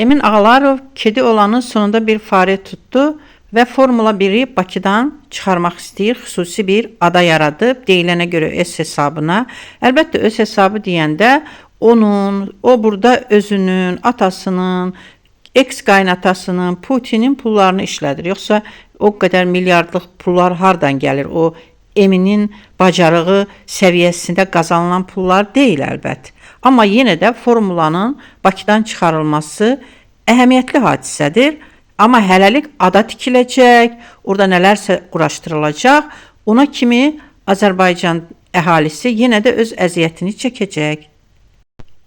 Emin Ağalarov kedi olanın sonunda bir fare tuttu və Formula 1-i Bakıdan çıxarmaq istəyir, xüsusi bir ada yaradıb, deyilənə görə öz hesabına. Əlbəttə öz hesabı deyəndə o burada özünün, atasının, ex-qaynatasının, Putinin pullarını işlədir. Yoxsa o qədər milyardlıq pullar hardan gəlir? O Eminin bacarığı səviyyəsində qazanılan pullar deyil əlbət. Amma yenə də formulanın Bakıdan çıxarılması əhəmiyyətli hadisədir. Amma hələlik ada tikiləcək, orada nələrsə quraşdırılacaq. Ona kimi Azərbaycan əhalisi yenə də öz əziyyətini çəkəcək.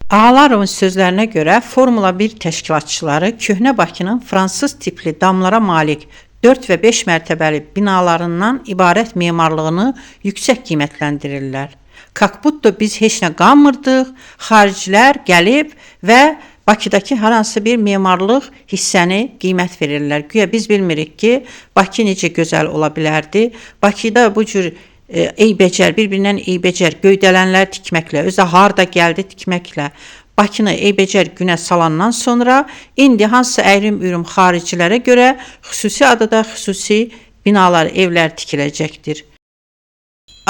Ağalarovun sözlərinə görə Formula 1 təşkilatçıları köhnə Bakının fransız tipli damlara malik 4 və 5 mərtəbəli binalarından ibarət memarlığını yüksək qiymətləndirirlər. Kakbutda biz heç nə qanmırdıq, xaricilər gəlib və Bakıdakı hər hansı bir memarlıq hissəni qiymət verirlər. Güya biz bilmirik ki, Bakı necə gözəl ola bilərdi. Bakıda bu cür eybəcər, bir-birindən eybəcər göydələnlər tikməklə, özü harda gəldi tikməklə, Bakını eybəcər günə salandan sonra indi hansısa əyrim-üyrüm xaricilərə görə xüsusi adada xüsusi binalar, evlər tikiləcəkdir.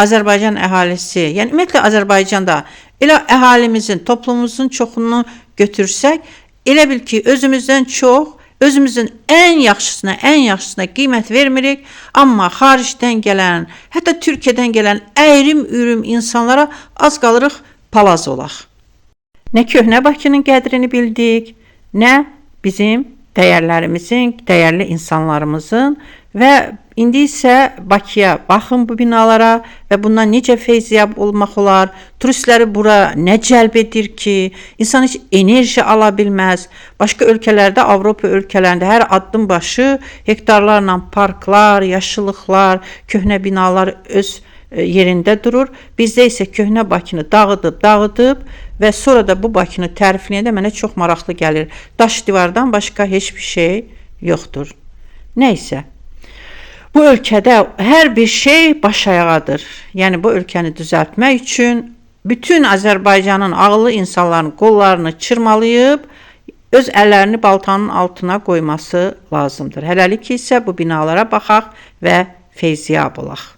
Azərbaycan əhalisi, yəni ümumiyyətlə Azərbaycanda elə əhalimizin, toplumumuzun çoxunu götürsək, elə bil ki, özümüzdən çox, özümüzün ən yaxşısına qiymət vermirik, amma xaricdən gələn, hətta Türkiyədən gələn əyrim-üyrüm insanlara az qalırıq palaz olaq. Nə köhnə Bakının qədrini bildik, nə bizim dəyərlərimizin, dəyərli insanlarımızın və indi isə Bakıya baxın bu binalara və bundan necə feyziyab olmaq olar, turistləri bura nə cəlb edir ki, insan heç enerji ala bilməz. Başqa ölkələrdə, Avropa ölkələrində hər addım başı hektarlarla parklar, yaşıllıqlar, köhnə binalar öz yerində durur. Bizdə isə köhnə Bakını dağıdıb və sonra da bu Bakını tərifləyəndə mənə çox maraqlı gəlir. Daş divardan başqa heç bir şey yoxdur. Nəysə, bu ölkədə hər bir şey baş ayağadır. Yəni bu ölkəni düzəltmək üçün bütün Azərbaycanın ağıllı insanların qollarını çırmalayıb öz əllərini baltanın altına qoyması lazımdır. Hələlik isə bu binalara baxaq və feyziyab olaq.